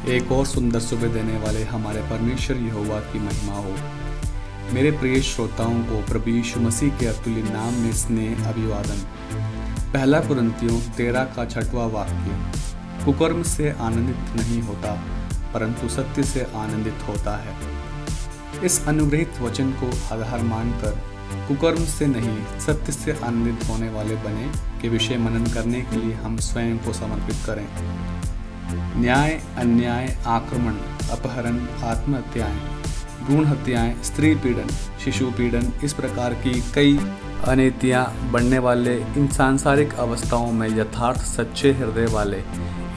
एक और सुंदर सुबह देने वाले हमारे परमेश्वर यहोवा की महिमा हो। मेरे प्रिय श्रोताओं को प्रभु यीशु मसीह के अतुल्य नाम में स्नेह अभिवादन। पहला कुरिन्थियों 13 का 6वां वाक्य, कुकर्म से आनंदित नहीं होता परंतु सत्य से आनंदित होता है। इस अनुग्रहित वचन को आधार मानकर कुकर्म से नहीं सत्य से आनंदित होने वाले बने के विषय मनन करने के लिए हम स्वयं को समर्पित करें। न्याय, अन्याय, आक्रमण, अपहरण, आत्महत्याएं, भ्रूण हत्याएं, स्त्री पीड़न, शिशु पीड़न, इस प्रकार की कई अनीतियां बढ़ने वाले इन सांसारिक अवस्थाओं में यथार्थ सच्चे हृदय वाले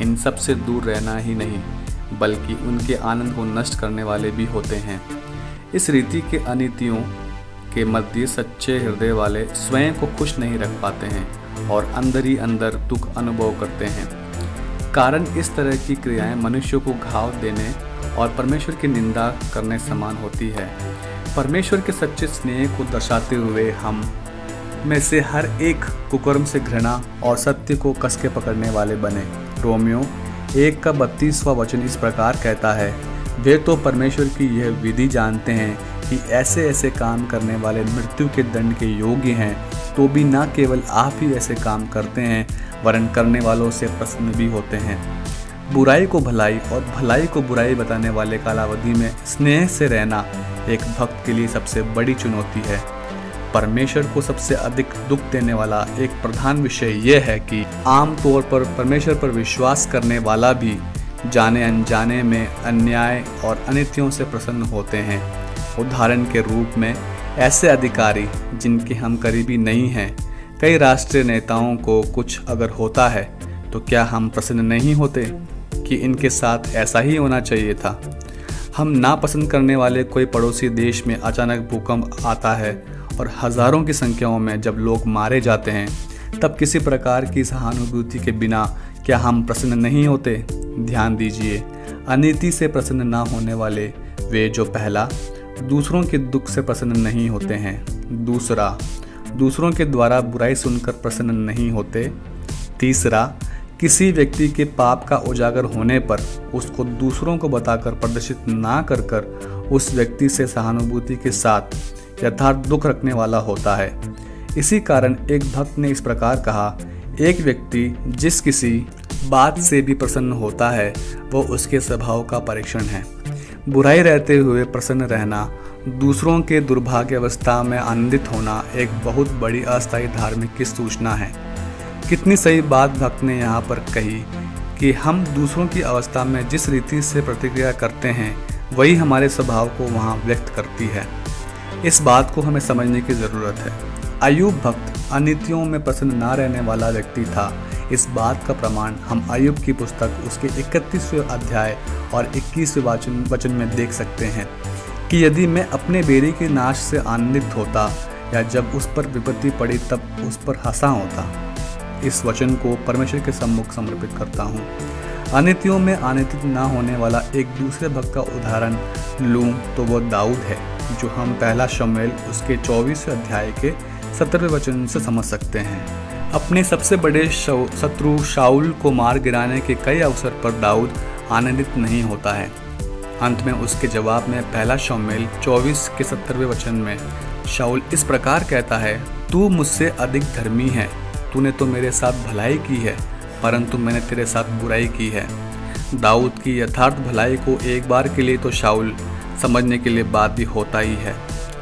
इन सब से दूर रहना ही नहीं बल्कि उनके आनंद को नष्ट करने वाले भी होते हैं। इस रीति के अनीतियों के मध्य सच्चे हृदय वाले स्वयं को खुश नहीं रख पाते हैं और अंदर ही अंदर दुख अनुभव करते हैं। कारण इस तरह की क्रियाएं मनुष्य को घाव देने और परमेश्वर की निंदा करने समान होती है। परमेश्वर के सच्चे स्नेह को दर्शाते हुए हम में से हर एक कुकर्म से घृणा और सत्य को कस के पकड़ने वाले बने। रोमियो 1 का 32वां वचन इस प्रकार कहता है, वे तो परमेश्वर की यह विधि जानते हैं कि ऐसे ऐसे काम करने वाले मृत्यु के दंड के योग्य हैं, तो भी न केवल आप ही ऐसे काम करते हैं वरन करने वालों से प्रसन्न भी होते हैं। बुराई को भलाई और भलाई को बुराई बताने वाले कालावधि में स्नेह से रहना एक भक्त के लिए सबसे बड़ी चुनौती है। परमेश्वर को सबसे अधिक दुख देने वाला एक प्रधान विषय यह है कि आम तौर पर परमेश्वर पर विश्वास करने वाला भी जाने अनजाने में अन्याय और अनीतियों से प्रसन्न होते हैं। उदाहरण के रूप में ऐसे अधिकारी जिनके हम करीबी नहीं हैं, कई राष्ट्रीय नेताओं को कुछ अगर होता है तो क्या हम प्रसन्न नहीं होते कि इनके साथ ऐसा ही होना चाहिए था। हम नापसंद करने वाले कोई पड़ोसी देश में अचानक भूकंप आता है और हजारों की संख्याओं में जब लोग मारे जाते हैं, तब किसी प्रकार की सहानुभूति के बिना क्या हम प्रसन्न नहीं होते। ध्यान दीजिए, अनीति से प्रसन्न ना होने वाले वे जो पहला दूसरों के दुख से प्रसन्न नहीं होते हैं, दूसरा दूसरों के द्वारा बुराई सुनकर प्रसन्न नहीं होते, तीसरा किसी व्यक्ति के पाप का उजागर होने पर उसको दूसरों को बताकर प्रदर्शित ना कर कर उस व्यक्ति से सहानुभूति के साथ यथार्थ दुख रखने वाला होता है। इसी कारण एक भक्त ने इस प्रकार कहा, एक व्यक्ति जिस किसी बात से भी प्रसन्न होता है वो उसके स्वभाव का परीक्षण है। बुराई रहते हुए प्रसन्न रहना, दूसरों के दुर्भाग्य अवस्था में आनंदित होना एक बहुत बड़ी अस्थायी धार्मिक की सूचना है। कितनी सही बात भक्त ने यहाँ पर कही कि हम दूसरों की अवस्था में जिस रीति से प्रतिक्रिया करते हैं वही हमारे स्वभाव को वहाँ व्यक्त करती है। इस बात को हमें समझने की ज़रूरत है। अय्यूब भक्त अनीतियों में प्रसन्न ना रहने वाला व्यक्ति था। इस बात का प्रमाण हम अय्यूब की पुस्तक उसके 31वें अध्याय और 21वें वचन में देख सकते हैं कि यदि मैं अपने बेरी के नाश से आनंदित होता या जब उस पर विपत्ति पड़ी तब उस पर हंसा होता। इस वचन को परमेश्वर के सम्मुख समर्पित करता हूँ। अनीतियों में आनंदित ना होने वाला एक दूसरे भक्त का उदाहरण लूँ तो वो दाऊद है, जो हम पहला शमूएल उसके 24वें अध्याय के 17वें वचन से समझ सकते हैं। अपने सबसे बड़े शत्रु शाऊल को मार गिराने के कई अवसर पर दाऊद आनंदित नहीं होता है। अंत में उसके जवाब में पहला शमूएल 24 के 17वें वचन में शाऊल इस प्रकार कहता है, तू मुझसे अधिक धर्मी है, तूने तो मेरे साथ भलाई की है परंतु मैंने तेरे साथ बुराई की है। दाऊद की यथार्थ भलाई को एक बार के लिए तो शाऊल समझने के लिए बात भी होता ही है।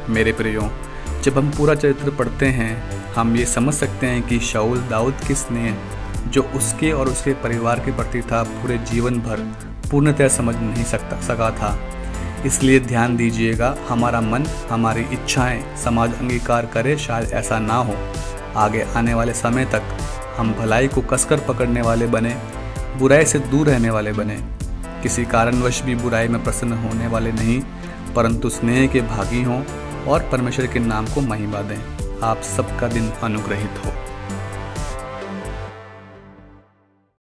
मेरे प्रियो, जब हम पूरा चरित्र पढ़ते हैं हम ये समझ सकते हैं कि शाऊल दाऊद की स्नेह जो उसके और उसके परिवार के प्रति था पूरे जीवन भर पूर्णतः समझ नहीं सका था। इसलिए ध्यान दीजिएगा, हमारा मन, हमारी इच्छाएं समाज अंगीकार करे शायद ऐसा ना हो। आगे आने वाले समय तक हम भलाई को कसकर पकड़ने वाले बने, बुराई से दूर रहने वाले बने, किसी कारणवश भी बुराई में प्रसन्न होने वाले नहीं परंतु स्नेह के भागी हों और परमेश्वर के नाम को महिमा दें। आप सबका दिन अनुग्रहित हो।